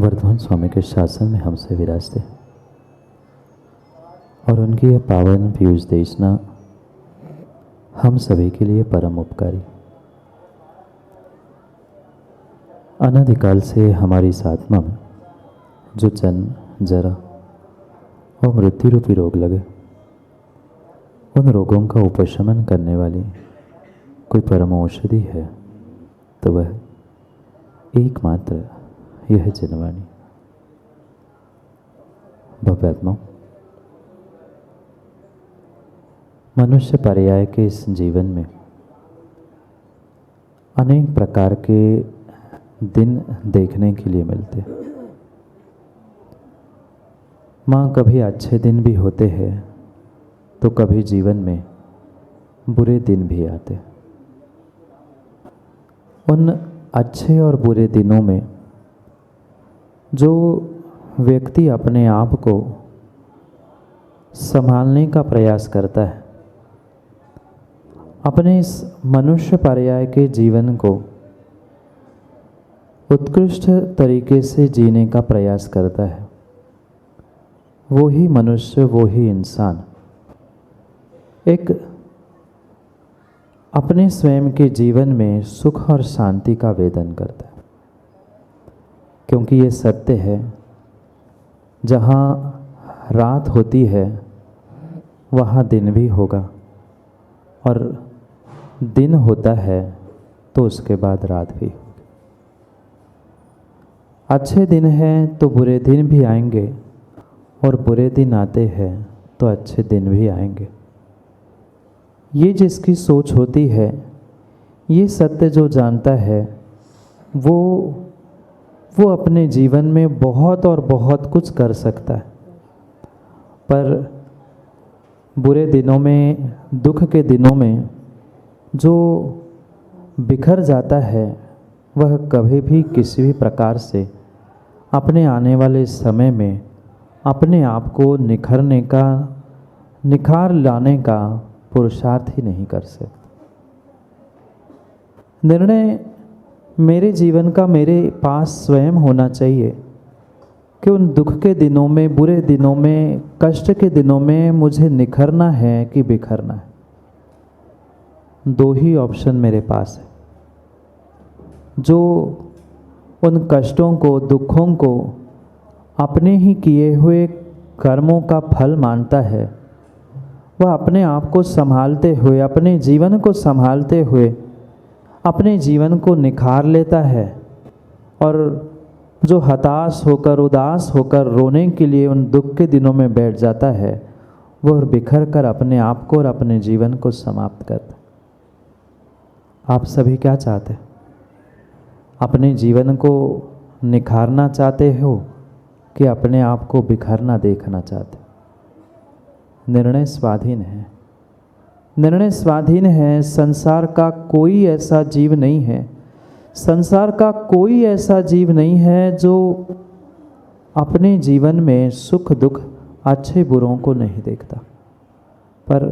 वर्धमान स्वामी के शासन में हमसे विराजते और उनकी यह पावन पीयूष देशना हम सभी के लिए परम उपकारी। अनादिकाल से हमारी इस आत्मा में जो जन्म, जरा और मृत्यु रूपी रोग लगे, उन रोगों का उपशमन करने वाली कोई परम औषधि है तो वह एकमात्र यह जनवाणी। भव्यात्मा, मनुष्य पर्याय के इस जीवन में अनेक प्रकार के दिन देखने के लिए मिलते। माँ, कभी अच्छे दिन भी होते हैं तो कभी जीवन में बुरे दिन भी आते। उन अच्छे और बुरे दिनों में जो व्यक्ति अपने आप को संभालने का प्रयास करता है, अपने इस मनुष्य पर्याय के जीवन को उत्कृष्ट तरीके से जीने का प्रयास करता है, वो ही मनुष्य, वो ही इंसान एक अपने स्वयं के जीवन में सुख और शांति का वेदन करता है। क्योंकि ये सत्य है, जहाँ रात होती है वहाँ दिन भी होगा, और दिन होता है तो उसके बाद रात भी होगी। अच्छे दिन हैं तो बुरे दिन भी आएंगे, और बुरे दिन आते हैं तो अच्छे दिन भी आएंगे। ये जिसकी सोच होती है, ये सत्य जो जानता है, वो अपने जीवन में बहुत और बहुत कुछ कर सकता है। पर बुरे दिनों में, दुख के दिनों में जो बिखर जाता है, वह कभी भी किसी भी प्रकार से अपने आने वाले समय में अपने आप को निखार लाने का पुरुषार्थ ही नहीं कर सकता। निर्णय मेरे जीवन का मेरे पास स्वयं होना चाहिए कि उन दुख के दिनों में, बुरे दिनों में, कष्ट के दिनों में मुझे निखरना है कि बिखरना है। दो ही ऑप्शन मेरे पास है। जो उन कष्टों को, दुखों को अपने ही किए हुए कर्मों का फल मानता है, वह अपने आप को संभालते हुए, अपने जीवन को संभालते हुए अपने जीवन को निखार लेता है। और जो हताश होकर, उदास होकर रोने के लिए उन दुख के दिनों में बैठ जाता है, वह बिखर कर अपने आप को और अपने जीवन को समाप्त करता है। आप सभी क्या चाहते हैं? अपने जीवन को निखारना चाहते हो कि अपने आप को बिखरना देखना चाहते? निर्णय स्वाधीन है। निर्णय स्वाधीन है। संसार का कोई ऐसा जीव नहीं है, संसार का कोई ऐसा जीव नहीं है जो अपने जीवन में सुख दुख, अच्छे बुरों को नहीं देखता। पर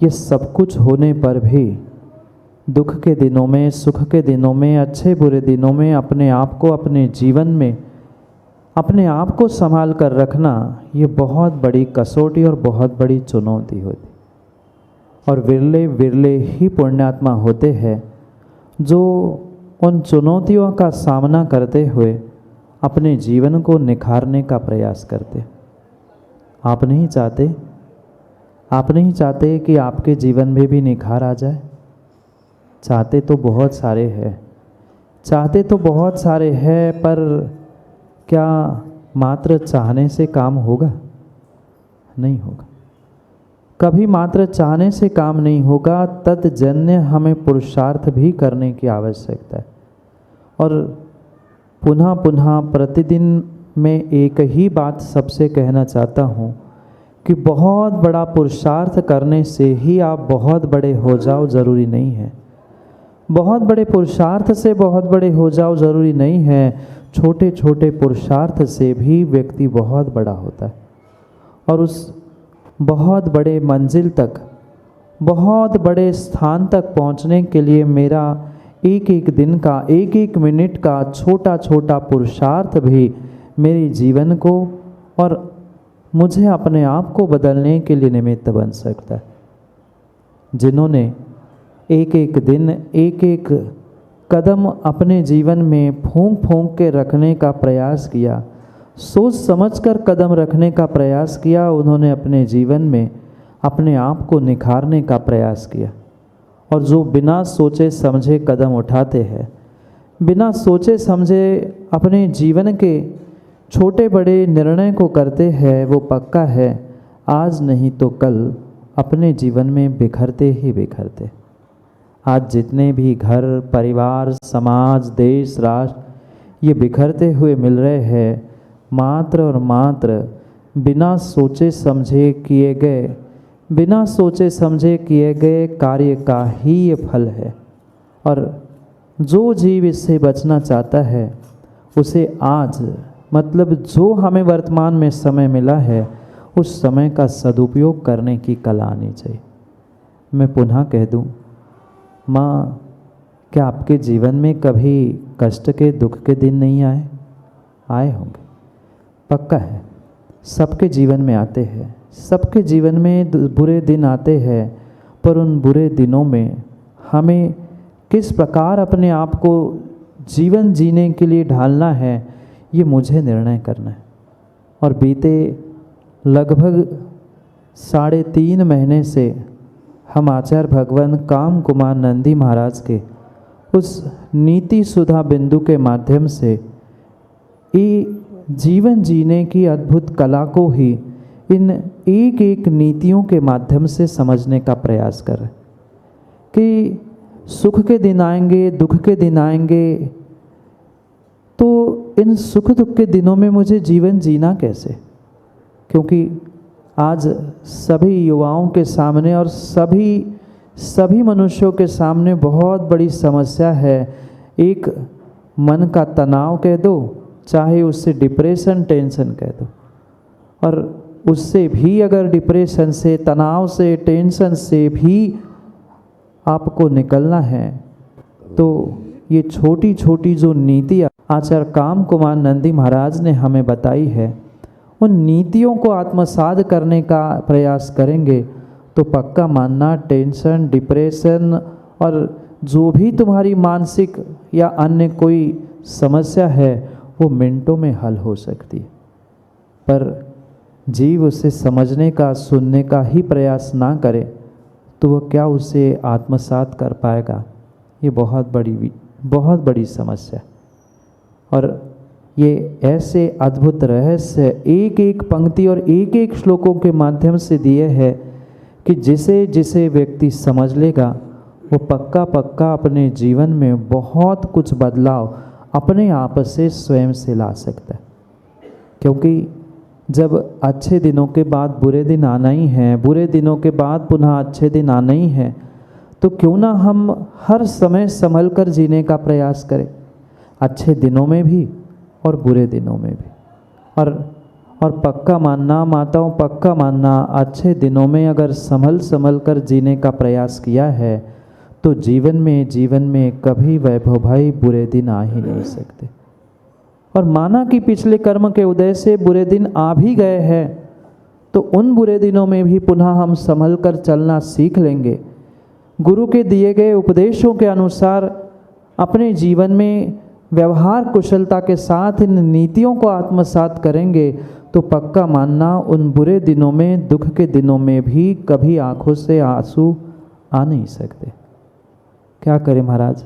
ये सब कुछ होने पर भी दुख के दिनों में, सुख के दिनों में, अच्छे बुरे दिनों में अपने आप को, अपने जीवन में अपने आप को संभाल कर रखना, ये बहुत बड़ी कसौटी और बहुत बड़ी चुनौती होती। और विरले विरले ही पुण्यात्मा होते हैं जो उन चुनौतियों का सामना करते हुए अपने जीवन को निखारने का प्रयास करते। आप नहीं चाहते? आप नहीं चाहते कि आपके जीवन में भी निखार आ जाए? चाहते तो बहुत सारे हैं, चाहते तो बहुत सारे हैं, पर क्या मात्र चाहने से काम होगा? नहीं होगा। कभी मात्र चाहने से काम नहीं होगा। तत्जन्य हमें पुरुषार्थ भी करने की आवश्यकता है। और पुनः पुनः प्रतिदिन मैं एक ही बात सबसे कहना चाहता हूँ कि बहुत बड़ा पुरुषार्थ करने से ही आप बहुत बड़े हो जाओ ज़रूरी नहीं है। बहुत बड़े पुरुषार्थ से बहुत बड़े हो जाओ ज़रूरी नहीं है। छोटे छोटे पुरुषार्थ से भी व्यक्ति बहुत बड़ा होता है। और उस बहुत बड़े मंजिल तक, बहुत बड़े स्थान तक पहुंचने के लिए मेरा एक एक दिन का, एक एक मिनट का छोटा छोटा पुरुषार्थ भी मेरे जीवन को और मुझे अपने आप को बदलने के लिए निमित्त बन सकता है। जिन्होंने एक एक दिन, एक एक कदम अपने जीवन में फूंक फूंक के रखने का प्रयास किया, सोच समझकर कदम रखने का प्रयास किया, उन्होंने अपने जीवन में अपने आप को निखारने का प्रयास किया। और जो बिना सोचे समझे कदम उठाते हैं, बिना सोचे समझे अपने जीवन के छोटे बड़े निर्णय को करते हैं, वो पक्का है आज नहीं तो कल अपने जीवन में बिखरते ही बिखरते। आज जितने भी घर, परिवार, समाज, देश, राष्ट्र ये बिखरते हुए मिल रहे हैं, मात्र और मात्र बिना सोचे समझे किए गए, बिना सोचे समझे किए गए कार्य का ही ये फल है। और जो जीव इससे बचना चाहता है उसे आज, मतलब जो हमें वर्तमान में समय मिला है, उस समय का सदुपयोग करने की कला आनी चाहिए। मैं पुनः कह दूं, माँ, क्या आपके जीवन में कभी कष्ट के, दुख के दिन नहीं आए? आए होंगे, पक्का है। सबके जीवन में आते हैं, सबके जीवन में बुरे दिन आते हैं। पर उन बुरे दिनों में हमें किस प्रकार अपने आप को जीवन जीने के लिए ढालना है, ये मुझे निर्णय करना है। और बीते लगभग 3.5 महीने से हम आचार्य भगवान काम कुमार नंदी महाराज के उस नीति सुधा बिंदु के माध्यम से ये जीवन जीने की अद्भुत कला को ही इन एक एक नीतियों के माध्यम से समझने का प्रयास कर रहे कि सुख के दिन आएंगे, दुख के दिन आएंगे, तो इन सुख दुख के दिनों में मुझे जीवन जीना कैसे? क्योंकि आज सभी युवाओं के सामने और सभी मनुष्यों के सामने बहुत बड़ी समस्या है। एक मन का तनाव कह दो, चाहे उससे डिप्रेशन, टेंशन कह दो, और उससे भी अगर डिप्रेशन से, तनाव से, टेंशन से भी आपको निकलना है तो ये छोटी छोटी जो नीतियाँ आचार्य काम कुमार नंदी महाराज ने हमें बताई है, उन नीतियों को आत्मसात करने का प्रयास करेंगे तो पक्का मानना टेंशन, डिप्रेशन और जो भी तुम्हारी मानसिक या अन्य कोई समस्या है वो मिनटों में हल हो सकती है। पर जीव उसे समझने का, सुनने का ही प्रयास ना करे तो वह क्या उसे आत्मसात कर पाएगा? ये बहुत बड़ी समस्या। और ये ऐसे अद्भुत रहस्य एक एक पंक्ति और एक एक श्लोकों के माध्यम से दिए हैं कि जिसे व्यक्ति समझ लेगा वो पक्का पक्का अपने जीवन में बहुत कुछ बदलाव अपने आप से स्वयं से ला सकता है। क्योंकि जब अच्छे दिनों के बाद बुरे दिन आना ही हैं, बुरे दिनों के बाद पुनः अच्छे दिन आना ही हैं, तो क्यों ना हम हर समय संभल कर जीने का प्रयास करें, अच्छे दिनों में भी और बुरे दिनों में भी। और पक्का मानना माताओं, पक्का मानना, अच्छे दिनों में अगर संभल कर जीने का प्रयास किया है तो जीवन में कभी वैभव भाई बुरे दिन आ ही नहीं सकते। और माना कि पिछले कर्म के उदय से बुरे दिन आ भी गए हैं तो उन बुरे दिनों में भी पुनः हम संभल कर चलना सीख लेंगे। गुरु के दिए गए उपदेशों के अनुसार अपने जीवन में व्यवहार कुशलता के साथ इन नीतियों को आत्मसात करेंगे तो पक्का मानना उन बुरे दिनों में, दुख के दिनों में भी कभी आंखों से आंसू आ नहीं सकते। क्या करें महाराज,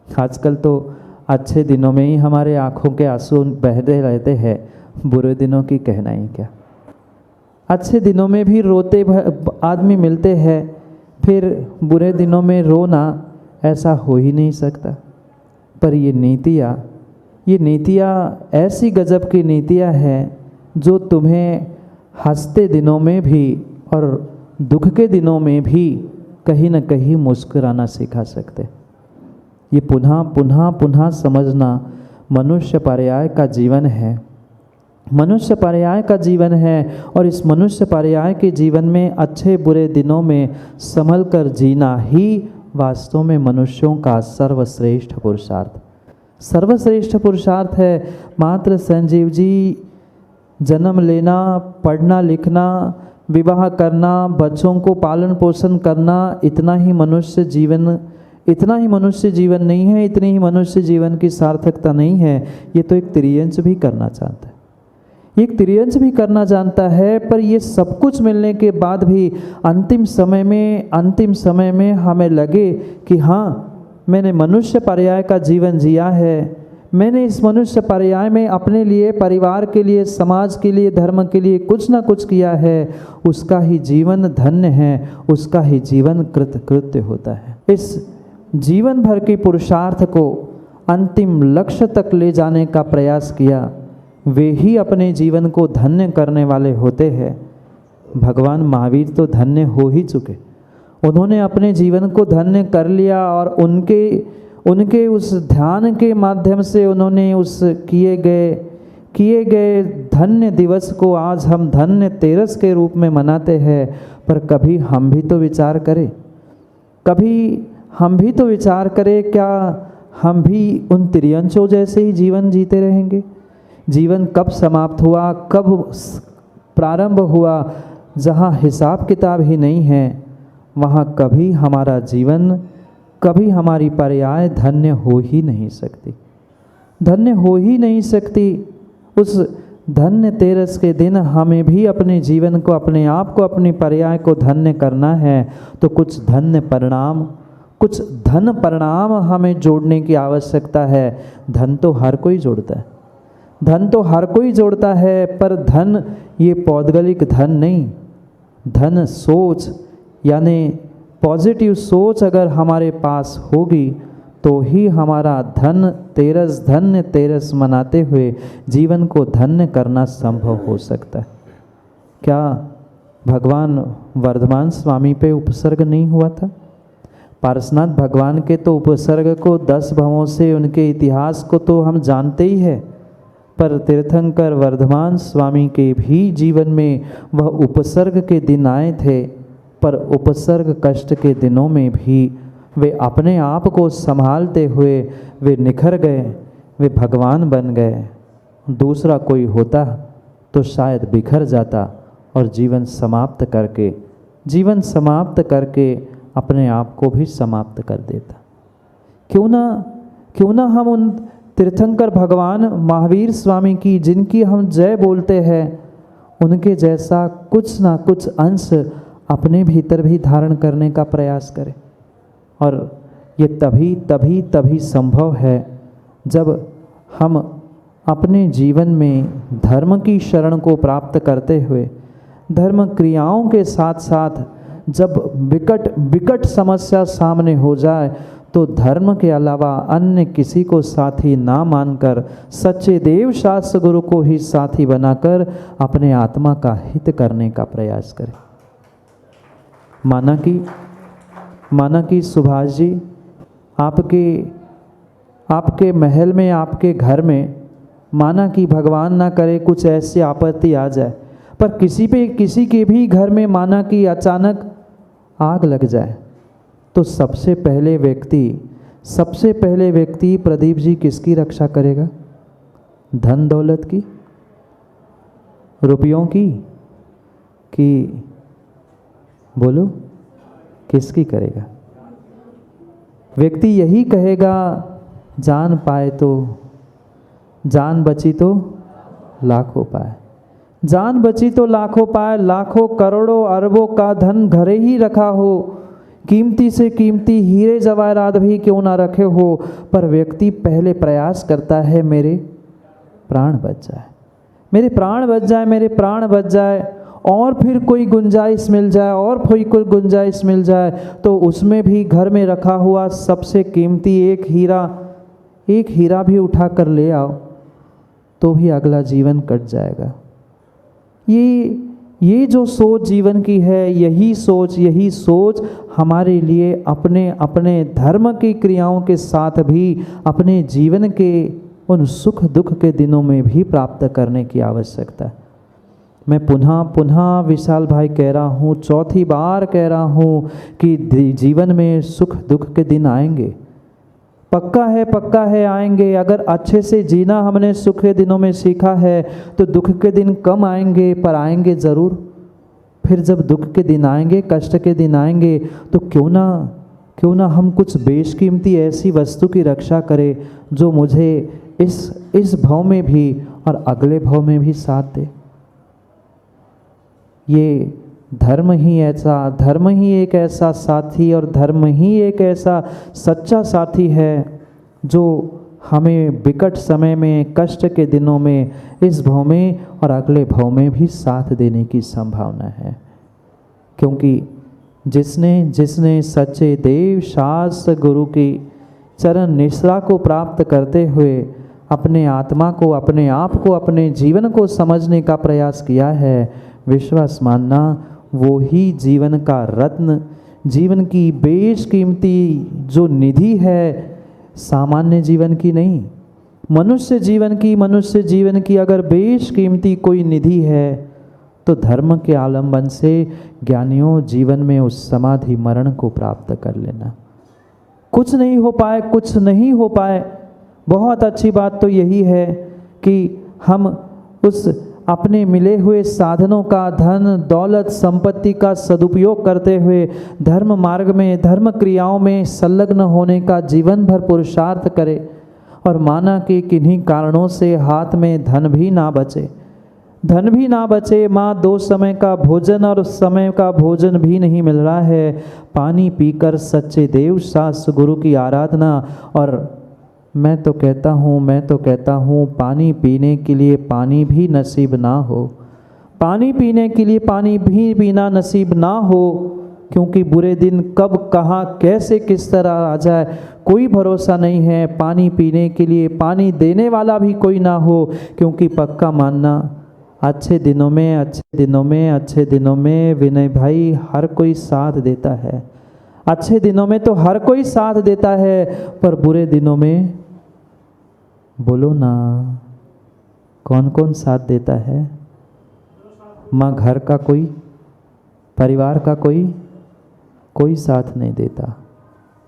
आजकल तो अच्छे दिनों में ही हमारे आंखों के आंसू बहते रहते हैं, बुरे दिनों की कहना ही क्या। अच्छे दिनों में भी रोते आदमी मिलते हैं, फिर बुरे दिनों में रोना ऐसा हो ही नहीं सकता। पर ये नीतियाँ ऐसी गजब की नीतियाँ हैं जो तुम्हें हंसते दिनों में भी और दुख के दिनों में भी कहीं न कहीं मुस्कुराना सिखा सकते। ये पुनः समझना मनुष्य पर्याय का जीवन है, मनुष्य पर्याय का जीवन है। और इस मनुष्य पर्याय के जीवन में अच्छे बुरे दिनों में संभल कर जीना ही वास्तव में मनुष्यों का सर्वश्रेष्ठ पुरुषार्थ। सर्वश्रेष्ठ पुरुषार्थ है मात्र संजीव जी जन्म लेना, पढ़ना लिखना, विवाह करना, बच्चों को पालन पोषण करना, इतना ही मनुष्य जीवन नहीं है, इतनी ही मनुष्य जीवन की सार्थकता नहीं है। ये तो एक त्रियंश भी करना चाहता है, एक त्रियंश भी करना जानता है। पर ये सब कुछ मिलने के बाद भी अंतिम समय में हमें लगे कि हाँ, मैंने मनुष्य पर्याय का जीवन जिया है, मैंने इस मनुष्य पर्याय में अपने लिए, परिवार के लिए, समाज के लिए, धर्म के लिए कुछ ना कुछ किया है, उसका ही जीवन धन्य है, उसका ही जीवन कृतकृत्य होता है। इस जीवन भर के पुरुषार्थ को अंतिम लक्ष्य तक ले जाने का प्रयास किया, वे ही अपने जीवन को धन्य करने वाले होते हैं। भगवान महावीर तो धन्य हो ही चुके, उन्होंने अपने जीवन को धन्य कर लिया और उनके उस ध्यान के माध्यम से उन्होंने उस किए गए धन्य दिवस को आज हम धन्य तेरस के रूप में मनाते हैं। पर कभी हम भी तो विचार करें, क्या हम भी उन त्रियंशों जैसे ही जीवन जीते रहेंगे? जीवन कब समाप्त हुआ, कब प्रारंभ हुआ, जहाँ हिसाब किताब ही नहीं है, वहाँ कभी हमारा जीवन, कभी हमारी पर्याय धन्य हो ही नहीं सकती। उस धन्य तेरस के दिन हमें भी अपने जीवन को, अपने आप को, अपनी पर्याय को धन्य करना है। तो कुछ धन परिणाम हमें जोड़ने की आवश्यकता है। धन तो हर कोई जोड़ता है, पर धन ये पौद्गलिक धन नहीं, धन सोच, यानी पॉजिटिव सोच अगर हमारे पास होगी तो ही हमारा धन्य तेरस मनाते हुए जीवन को धन्य करना संभव हो सकता है। क्या भगवान वर्धमान स्वामी पे उपसर्ग नहीं हुआ था? पारसनाथ भगवान के तो उपसर्ग को 10 भवों से, उनके इतिहास को तो हम जानते ही है, पर तीर्थंकर वर्धमान स्वामी के भी जीवन में वह उपसर्ग के दिन आए थे। पर उपसर्ग कष्ट के दिनों में भी वे अपने आप को संभालते हुए वे निखर गए, वे भगवान बन गए। दूसरा कोई होता तो शायद बिखर जाता और जीवन समाप्त करके अपने आप को भी समाप्त कर देता। क्यों ना हम उन तीर्थंकर भगवान महावीर स्वामी की, जिनकी हम जय बोलते हैं, उनके जैसा कुछ ना कुछ अंश अपने भीतर भी धारण करने का प्रयास करें। और ये तभी संभव है जब हम अपने जीवन में धर्म की शरण को प्राप्त करते हुए, धर्म क्रियाओं के साथ साथ जब विकट समस्या सामने हो जाए तो धर्म के अलावा अन्य किसी को साथी ना मानकर सच्चे देव शास्त्र गुरु को ही साथी बनाकर अपने आत्मा का हित करने का प्रयास करें। माना कि सुभाष जी, आपके महल में, आपके घर में, माना कि भगवान ना करे कुछ ऐसी आपत्ति आ जाए, पर किसी के भी घर में माना कि अचानक आग लग जाए, तो सबसे पहले व्यक्ति प्रदीप जी किसकी रक्षा करेगा? धन दौलत की, रुपयों की, कि बोलो किसकी करेगा? व्यक्ति यही कहेगा, जान पाए तो जान बची तो लाखों पाए, जान बची तो लाखों पाए। लाखों करोड़ों अरबों का धन घरे ही रखा हो, कीमती से कीमती हीरे जवाहरात भी क्यों ना रखे हो, पर व्यक्ति पहले प्रयास करता है मेरे प्राण बच जाए, मेरे प्राण बच जाए, मेरे प्राण बच जाए, और फिर कोई गुंजाइश मिल जाए, और फिर कोई गुंजाइश मिल जाए, तो उसमें भी घर में रखा हुआ सबसे कीमती एक हीरा भी उठा कर ले आओ तो भी अगला जीवन कट जाएगा। ये जो सोच जीवन की है, यही सोच हमारे लिए अपने धर्म की क्रियाओं के साथ भी अपने जीवन के उन सुख दुख के दिनों में भी प्राप्त करने की आवश्यकता है। मैं पुनः पुनः विशाल भाई कह रहा हूँ, चौथी बार कह रहा हूँ कि जीवन में सुख दुख के दिन आएंगे, पक्का है आएंगे। अगर अच्छे से जीना हमने सुख के दिनों में सीखा है तो दुख के दिन कम आएंगे, पर आएंगे ज़रूर। फिर जब दुख के दिन आएंगे, कष्ट के दिन आएंगे, तो क्यों ना हम कुछ बेशकीमती ऐसी वस्तु की रक्षा करें जो मुझे इस भव में भी और अगले भव में भी साथ दे। ये धर्म ही एक ऐसा साथी और धर्म ही एक ऐसा सच्चा साथी है जो हमें विकट समय में, कष्ट के दिनों में, इस भव में और अगले भव में भी साथ देने की संभावना है। क्योंकि जिसने सच्चे देव शास्त्र गुरु की चरण निश्रा को प्राप्त करते हुए अपने आत्मा को, अपने आप को, अपने जीवन को समझने का प्रयास किया है, विश्वास मानना वो ही जीवन का रत्न, जीवन की बेशकीमती जो निधि है, सामान्य जीवन की नहीं, मनुष्य जीवन की अगर बेशकीमती कोई निधि है तो धर्म के आलंबन से ज्ञानियों जीवन में उस समाधि मरण को प्राप्त कर लेना। कुछ नहीं हो पाए, बहुत अच्छी बात तो यही है कि हम उस अपने मिले हुए साधनों का, धन दौलत संपत्ति का सदुपयोग करते हुए धर्म मार्ग में, धर्म क्रियाओं में संलग्न होने का जीवन भर पुरुषार्थ करें और माना कि किन्हीं कारणों से हाथ में धन भी ना बचे, माँ 2 समय का भोजन और समय का भोजन भी नहीं मिल रहा है, पानी पीकर सच्चे देव शास्त्र गुरु की आराधना। और मैं तो कहता हूँ पानी पीने के लिए पानी भी नसीब ना हो, पानी पीने के लिए पानी भी पीना नसीब ना हो, क्योंकि बुरे दिन कब, कहाँ, कैसे, किस तरह आ जाए कोई भरोसा नहीं है। पानी पीने के लिए पानी देने वाला भी कोई ना हो, क्योंकि पक्का मानना अच्छे दिनों में विनय भाई हर कोई साथ देता है। अच्छे दिनों में तो हर कोई साथ देता है, पर बुरे दिनों में बोलो ना, कौन कौन साथ देता है? माँ घर का कोई, परिवार का कोई साथ नहीं देता।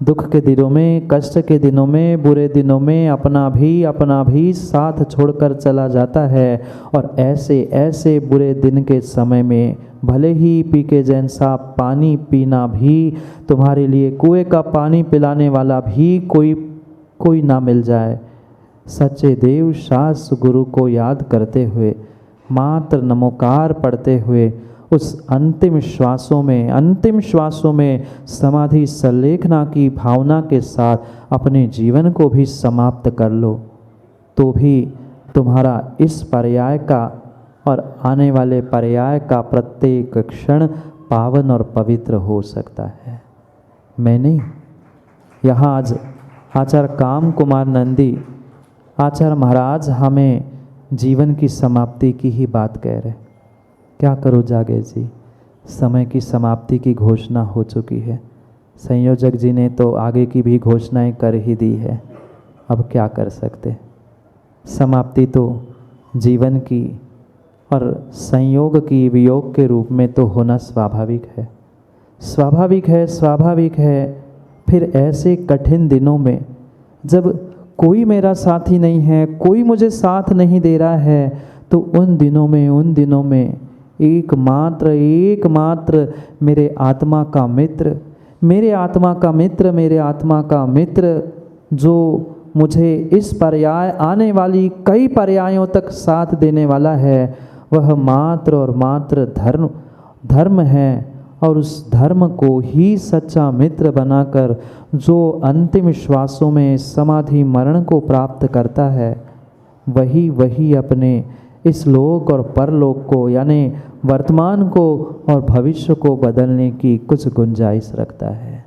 दुख के दिनों में, कष्ट के दिनों में, बुरे दिनों में अपना भी साथ छोड़कर चला जाता है। और ऐसे बुरे दिन के समय में भले ही पी के जैन साहब पानी पीना भी तुम्हारे लिए, कुएं का पानी पिलाने वाला भी कोई ना मिल जाए, सच्चे देव शास्त्र गुरु को याद करते हुए, मात्र नमोकार पढ़ते हुए उस अंतिम श्वासों में समाधि संलेखना की भावना के साथ अपने जीवन को भी समाप्त कर लो, तो भी तुम्हारा इस पर्याय का और आने वाले पर्याय का प्रत्येक क्षण पावन और पवित्र हो सकता है। मैं नहीं, यहाँ आज आचार्य काम कुमार नंदी आचार्य महाराज हमें जीवन की समाप्ति की ही बात कह रहे। क्या करो जागे जी, समय की समाप्ति की घोषणा हो चुकी है। संयोजक जी ने तो आगे की भी घोषणाएं कर ही दी है, अब क्या कर सकते। समाप्ति तो जीवन की और संयोग की वियोग के रूप में तो होना स्वाभाविक है। फिर ऐसे कठिन दिनों में जब कोई मेरा साथी नहीं है, कोई मुझे साथ नहीं दे रहा है, तो उन दिनों में एकमात्र मेरे आत्मा का मित्र जो मुझे इस पर्याय, आने वाली कई पर्यायों तक साथ देने वाला है, वह मात्र और मात्र धर्म है। और उस धर्म को ही सच्चा मित्र बनाकर जो अंतिम श्वासों में समाधि मरण को प्राप्त करता है, वही अपने इस लोक और परलोक को, यानी वर्तमान को और भविष्य को बदलने की कुछ गुंजाइश रखता है।